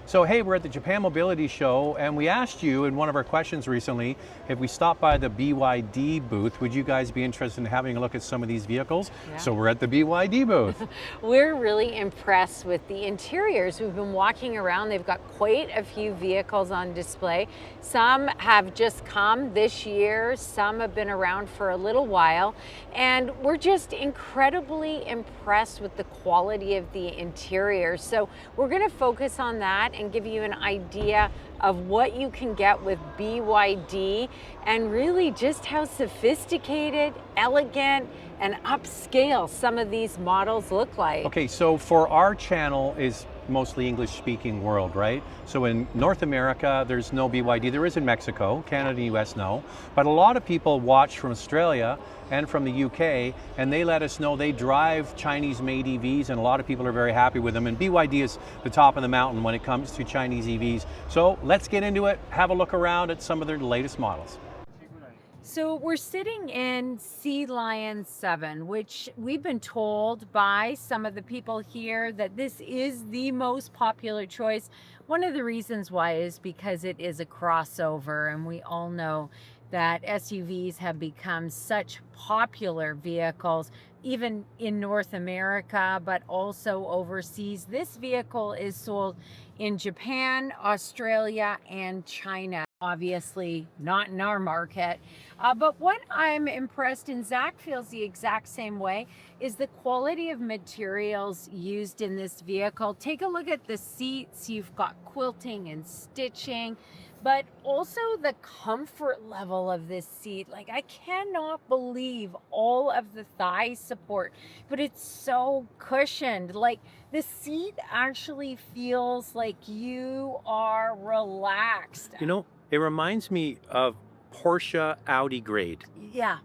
So hey, we're at the Japan Mobility Show, and we asked you in one of our questions recently, if we stopped by the BYD booth, would you guys be interested in having a look at some of these vehicles? Yeah. So we're at the BYD booth. We're really impressed with the interiors. We've been walking around. They've got quite a few vehicles on display. Some have just come this year. Some have been around for a little while. And we're just incredibly impressed with the quality of the interiors. So we're going to focus on that and give you an idea of what you can get with BYD and really just how sophisticated, elegant, and upscale some of these models look like. Okay, so for our channel is mostly English-speaking world, right? So in North America, there's no BYD. There is in Mexico, Canada, US, no. But a lot of people watch from Australia and from the UK, and they let us know they drive Chinese-made EVs, and a lot of people are very happy with them. And BYD is the top of the mountain when it comes to Chinese EVs. So let's get into it, have a look around at some of their latest models. So we're sitting in SeaLion 7, which we've been told by some of the people here that this is the most popular choice. One of the reasons why is because it is a crossover, and we all know that SUVs have become such popular vehicles, even in North America, but also overseas. This vehicle is sold in Japan, Australia, and China. Obviously not in our market. But what I'm impressed, and Zach feels the exact same way, is the quality of materials used in this vehicle. Take a look at the seats. You've got quilting and stitching, but also the comfort level of this seat. Like, I cannot believe all of the thigh support, but it's so cushioned. Like, the seat actually feels like you are relaxed. You know, it reminds me of Porsche Audi grade. Yeah,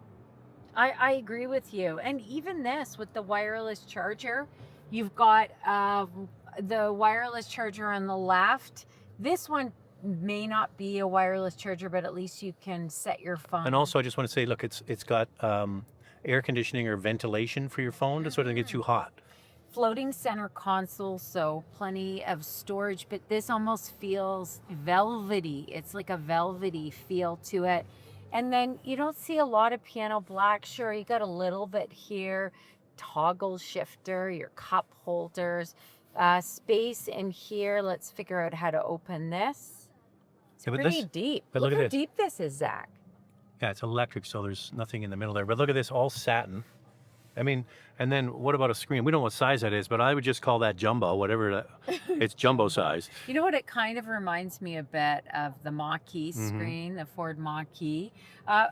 I agree with you. And even this with the wireless charger, you've got the wireless charger on the left. This one may not be a wireless charger, but at least you can set your phone. And also, I just want to say, look, it's got air conditioning or ventilation for your phone, so it doesn't get too hot. Floating center console, so plenty of storage, but this almost feels velvety. It's like a velvety feel to it. And then you don't see a lot of piano black. Sure, you got a little bit here. Toggle shifter, your cup holders, space in here. Let's figure out how to open this. It's pretty deep. But look at how this. deep this is, Zach. Yeah, it's electric, so there's nothing in the middle there. But look at this, all satin. I mean, and then what about a screen? We don't know what size that is, but I would just call that jumbo, whatever that, it's jumbo size. You know what? It kind of reminds me a bit of the Mach-E screen, the Ford Mach-E.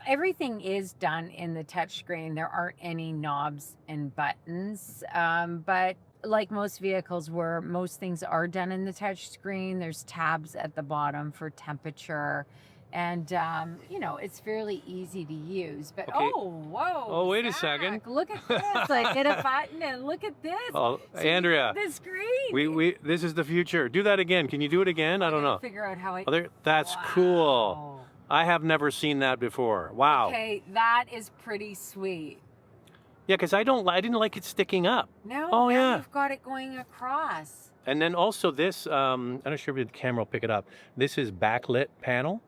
Everything is done in the touch screen. There aren't any knobs and buttons, but like most vehicles where most things are done in the touch screen, there's tabs at the bottom for temperature. And, you know, it's fairly easy to use. But, Okay. whoa. Oh, wait Zach, a second. Look at this. Like, hit a button and look at this. Oh, So Andrea, the screen. we this is the future. Do that again. Can you do it again? I don't know. Figure out how I... Oh, that's cool. I have never seen that before. Wow. Okay, that is pretty sweet. Yeah, because I didn't like it sticking up. No, Oh, now yeah. you've got it going across. And then also this, I'm not sure if the camera will pick it up. This is backlit panel.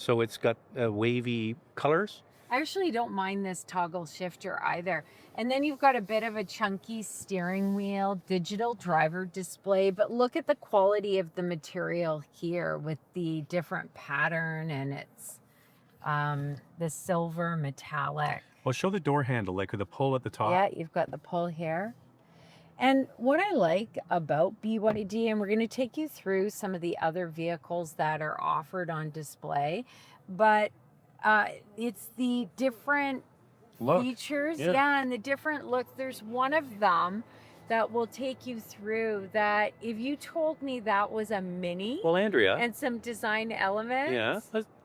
So it's got wavy colors. I actually don't mind this toggle shifter either. And then you've got a bit of a chunky steering wheel, digital driver display, but look at the quality of the material here with the different pattern, and it's the silver metallic. Well, show the door handle, like with the pull at the top. Yeah, you've got the pull here. And what I like about BYD, and we're going to take you through some of the other vehicles that are offered on display, but it's the different features. Yeah, and the different look. There's one of them that will take you through that if you told me that was a Mini, well, Andrea, and some design elements. Yeah,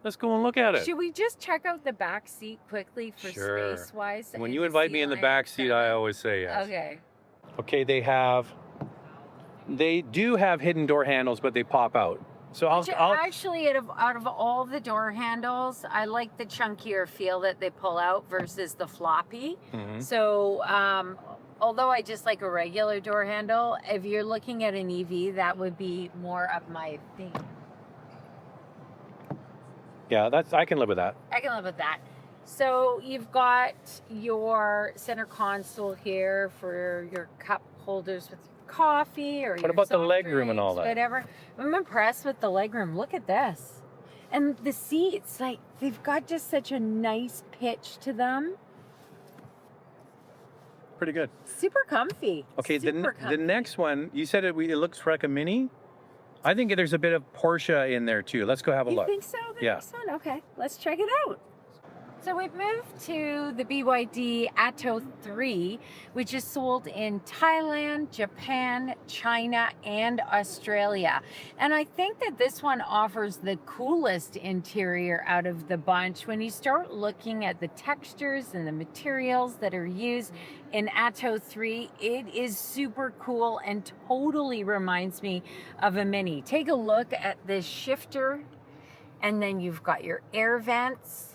let's go and look at it. Should we just check out the back seat quickly for Sure. space-wise? When you invite me in the back seat, I always say yes. Okay. Okay, they do have hidden door handles, but they pop out. So I'll Actually, out of all the door handles, I like the chunkier feel that they pull out versus the floppy. Mhm. So although I just like a regular door handle, if you're looking at an EV, that would be more up my thing. Yeah, I can live with that. I can live with that. So you've got your center console here for your cup holders with coffee or What about the legroom and all that? whatever. I'm impressed with the legroom. Look at this. And the seats, like, they've got just such a nice pitch to them. Pretty good. Super comfy. Okay, Super the comfy. next one, you said it looks like a Mini. I think there's a bit of Porsche in there too. Let's go have a You look. think so? The Yeah. next one? Okay, let's check it out. So we've moved to the BYD Atto 3, which is sold in Thailand, Japan, China, and Australia. And I think that this one offers the coolest interior out of the bunch. When you start looking at the textures and the materials that are used in Atto 3, it is super cool and totally reminds me of a Mini. Take a look at this shifter, and then you've got your air vents,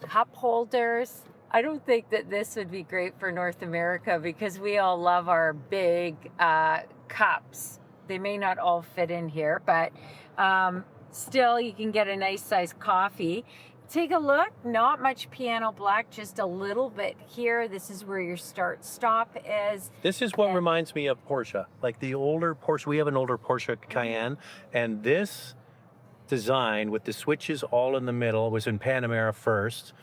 cup holders. I don't think that this would be great for North America because we all love our big cups. They may not all fit in here, but still you can get a nice sized coffee. Take a look, not much piano black, just a little bit here. This is where your start stop is. This is what reminds me of Porsche, like the older Porsche. We have an older Porsche Cayenne, and this design with the switches all in the middle was in Panamera first.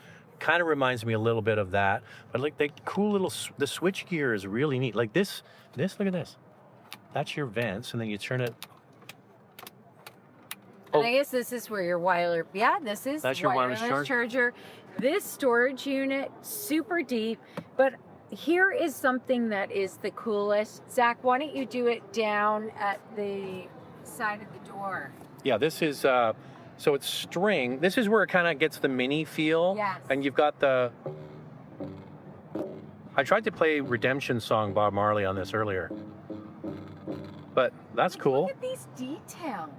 Kind of reminds me a little bit of that, but like the cool little the switch gear is really neat. Like this look at this. That's your vents, and then you turn it. And I guess this is where your wireless. Yeah, That's your wireless charger. This storage unit, super deep, but here is something that is the coolest. Zach, why don't you do it down at the side of the door? Yeah, this is so it's string. This is where it kind of gets the Mini feel. Yes. And you've got the. I tried to play Redemption Song Bob Marley on this earlier, but that's cool. Look at these details.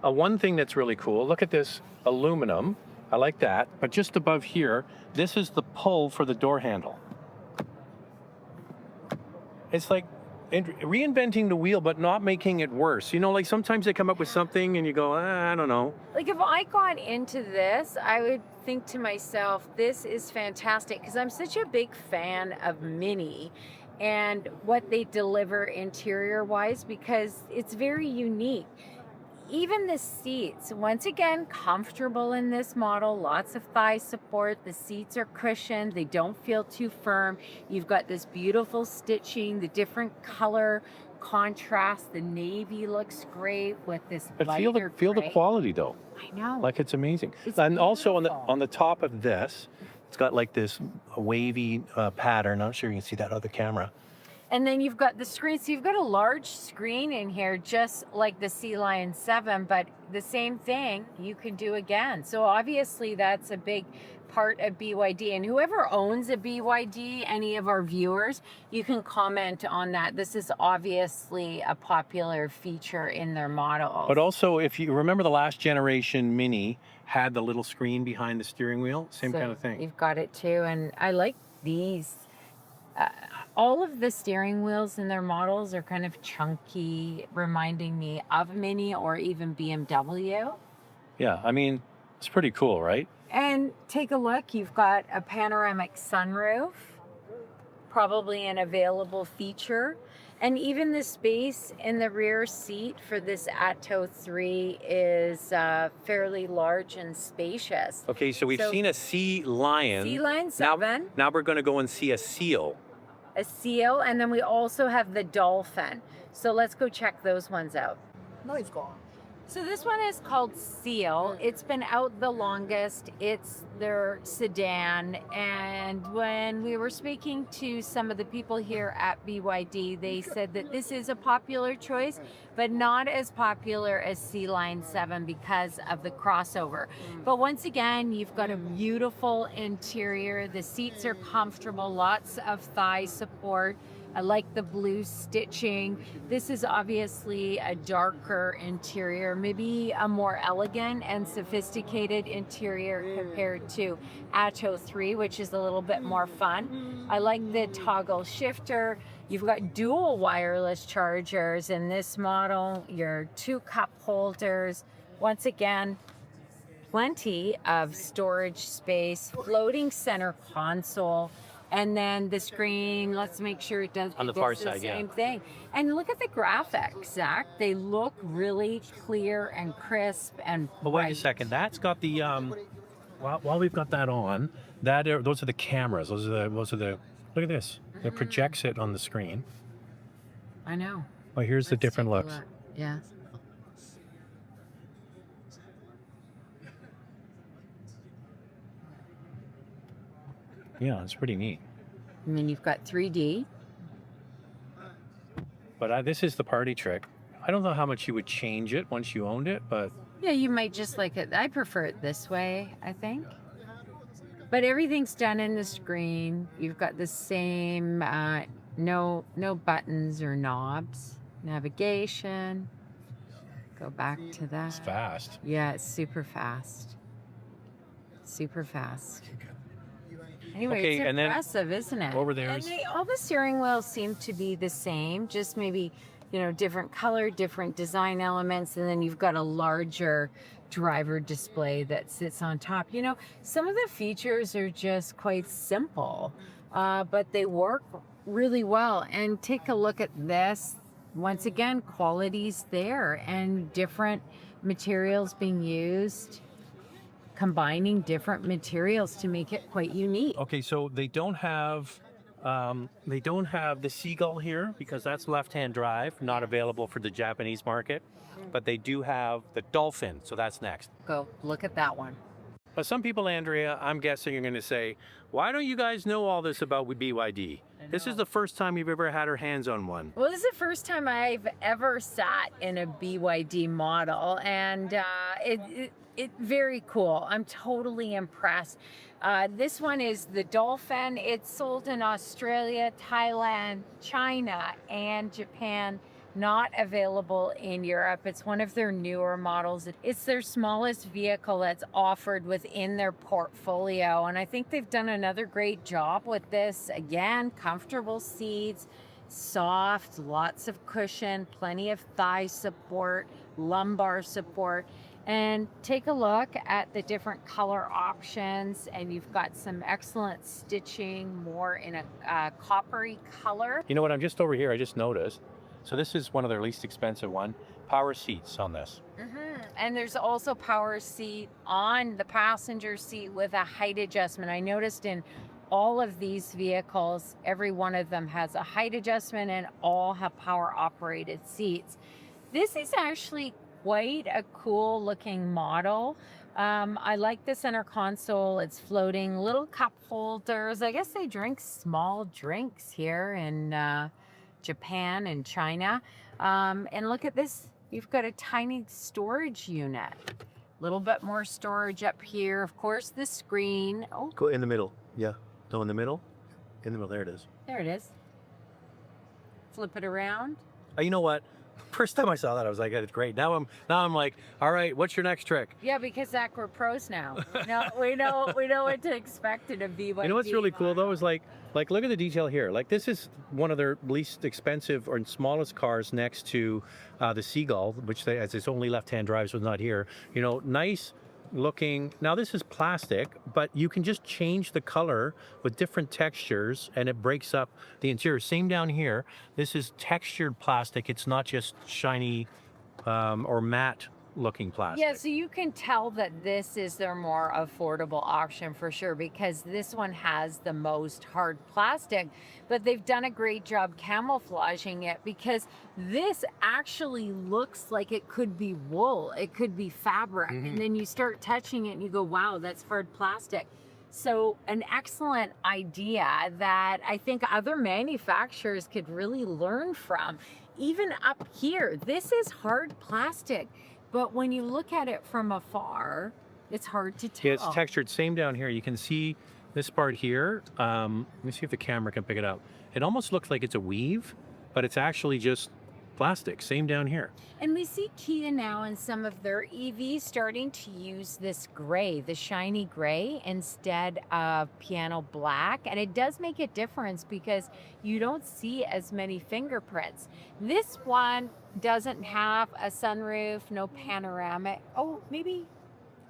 One thing that's really cool. Look at this aluminum. I like that. But just above here, this is the pull for the door handle. It's like reinventing the wheel, but not making it worse. You know, like sometimes they come up with something and you go, I don't know. Like if I got into this, I would think to myself, this is fantastic because I'm such a big fan of Mini and what they deliver interior wise because it's very unique. Even the seats, once again, comfortable in this model, lots of thigh support. The seats are cushioned, they don't feel too firm. You've got this beautiful stitching, the different color contrast. The navy looks great with this But lighter feel the gray. quality though. I know. Like it's amazing. It's And also beautiful. on the top of this, it's got like this wavy pattern. I'm sure you can see that on the camera. And then you've got the screen. So you've got a large screen in here, just like the SeaLion 7, but the same thing you can do again. So obviously that's a big part of BYD. And whoever owns a BYD, any of our viewers, you can comment on that. This is obviously a popular feature in their models. But also, if you remember the last generation Mini had the little screen behind the steering wheel, same kind of thing. You've got it too. And I like these. All of the steering wheels in their models are kind of chunky, reminding me of Mini or even BMW. Yeah, I mean, it's pretty cool, right? And take a look, you've got a panoramic sunroof, probably an available feature. And even the space in the rear seat for this Atto 3 is fairly large and spacious. Okay, so we've seen a SeaLion. SeaLion 7. Now we're going to go and see a Seal. A Seal, and then we also have the Dolphin. So let's go check those ones out. No, it's gone. So this one is called Seal. It's been out the longest. It's their sedan. And when we were speaking to some of the people here at BYD, they said that this is a popular choice, but not as popular as SeaLion 7 because of the crossover. But once again, you've got a beautiful interior. The seats are comfortable, lots of thigh support. I like the blue stitching. This is obviously a darker interior, maybe a more elegant and sophisticated interior compared to Atto 3, which is a little bit more fun. I like the toggle shifter. You've got dual wireless chargers in this model, your 2 cup holders. Once again, plenty of storage space, floating center console, and then the screen, let's make sure it does On the far side, same thing. And look at the graphics, Zach. They look really clear and crisp and But wait a bright. second, that's got the while we've got that on, those are the cameras. Those are the look at this. It projects it on the screen. I know. Oh, here's the Let's different take a looks. look. Yeah. Yeah, it's pretty neat. And then you've got 3D. But this is the party trick. I don't know how much you would change it once you owned it, but Yeah, you might just like it. I prefer it this way, I think. But everything's done in the screen. You've got the same, no buttons or knobs. Navigation. Go back to that. it's fast. Yeah, it's super fast. Super fast. Anyway, Okay, it's and then impressive, isn't it? over there And is- all the steering wheels seem to be the same, just maybe, different color, different design elements, and then you've got a larger driver display that sits on top. Some of the features are just quite simple, but they work really well. And take a look at this. Once again, quality's there and different materials being used, combining different materials to make it quite unique. Okay, so they don't have the Seagull here because that's left-hand drive, not available for the Japanese market. But they do have the Dolphin, so that's next. Go look at that one. But some people, Andrea, I'm guessing you're going to say, why don't you guys know all this about BYD? This is the first time you've ever had our hands on one. Well, this is the first time I've ever sat in a BYD model, and it very cool. I'm totally impressed. This one is the Dolphin. It's sold in Australia, Thailand, China, and Japan. Not available in Europe. It's one of their newer models. It's their smallest vehicle that's offered within their portfolio. And I think they've done another great job with this. Again, comfortable seats, soft, lots of cushion, plenty of thigh support, lumbar support. And take a look at the different color options, and you've got some excellent stitching, more in a coppery color. You know what, I'm just over here, I just noticed. So this is one of their least expensive one. Power seats on this. And there's also power seat on the passenger seat with a height adjustment. I noticed in all of these vehicles, every one of them has a height adjustment and all have power operated seats. This is actually quite a cool looking model. I like the center console. It's floating, little cup holders. I guess they drink small drinks here in Japan and China. And look at this. You've got a tiny storage unit. A little bit more storage up here. Of course, the screen. Oh, Go in the middle. Yeah. No, in the middle. In the middle. There it is. there it is. Flip it around. You know what? First time I saw that, I was like, "That's great." Now I'm like, "All right, what's your next trick?" Yeah, because Zach, we're pros now. No, we know what to expect in a BYD. You know what's really cool though is like look at the detail here. Like this is one of their least expensive or smallest cars next to the Seagull, which as its only left-hand drive, so it's not here. Nice looking. Now this is plastic, but you can just change the color with different textures and it breaks up the interior. Same down here. This is textured plastic. It's not just shiny or matte looking plastic. Yeah, so you can tell that this is their more affordable option for sure, because this one has the most hard plastic, but they've done a great job camouflaging it, because this actually looks like it could be wool, it could be fabric, and then you start touching it and you go, wow, that's hard plastic. So an excellent idea that I think other manufacturers could really learn from. Even up here, this is hard plastic. But when you look at it from afar, it's hard to tell. Yeah, it's textured. Same down here. You can see this part here. Let me see if the camera can pick it up. It almost looks like it's a weave, but it's actually just plastic. Same down here. And we see Kia now in some of their EVs starting to use this gray, the shiny gray, instead of piano black. And it does make a difference because you don't see as many fingerprints. This one doesn't have a sunroof, no panoramic. Oh, maybe.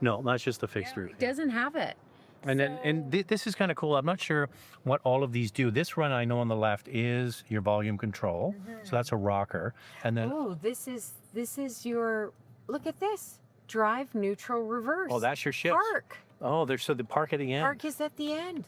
No, that's just the fixed roof. It doesn't have it. And this is kind of cool. I'm not sure what all of these do. This one I know on the left is your volume control. So that's a rocker. And then Oh, this is your, look at this. Drive, neutral, reverse. oh, that's your shift. Park. Oh, there's so the park at the end. Park is at the end.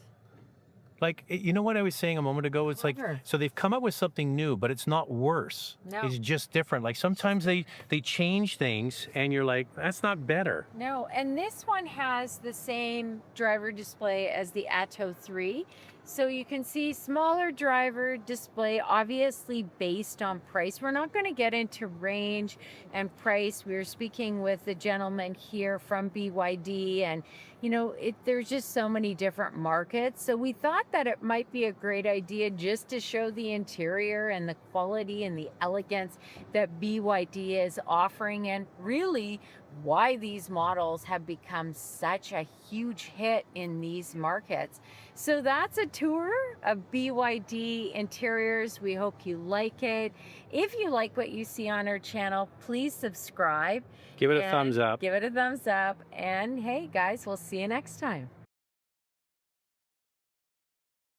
Like, you know what I was saying a moment ago? It's like, Clever. so they've come up with something new, but it's not worse. No. It's just different. Like sometimes they change things and you're like, that's not better. No, and this one has the same driver display as the Atto 3. So you can see smaller driver display, obviously based on price. We're not going to get into range and price. We were speaking with the gentleman here from BYD, and you know, there's just so many different markets. So we thought that it might be a great idea just to show the interior and the quality and the elegance that BYD is offering, and really why these models have become such a huge hit in these markets. So that's a tour of BYD Interiors. We hope you like it. If you like what you see on our channel, please subscribe. Give it a and thumbs up. Give it a thumbs up. And hey guys, we'll see you next time.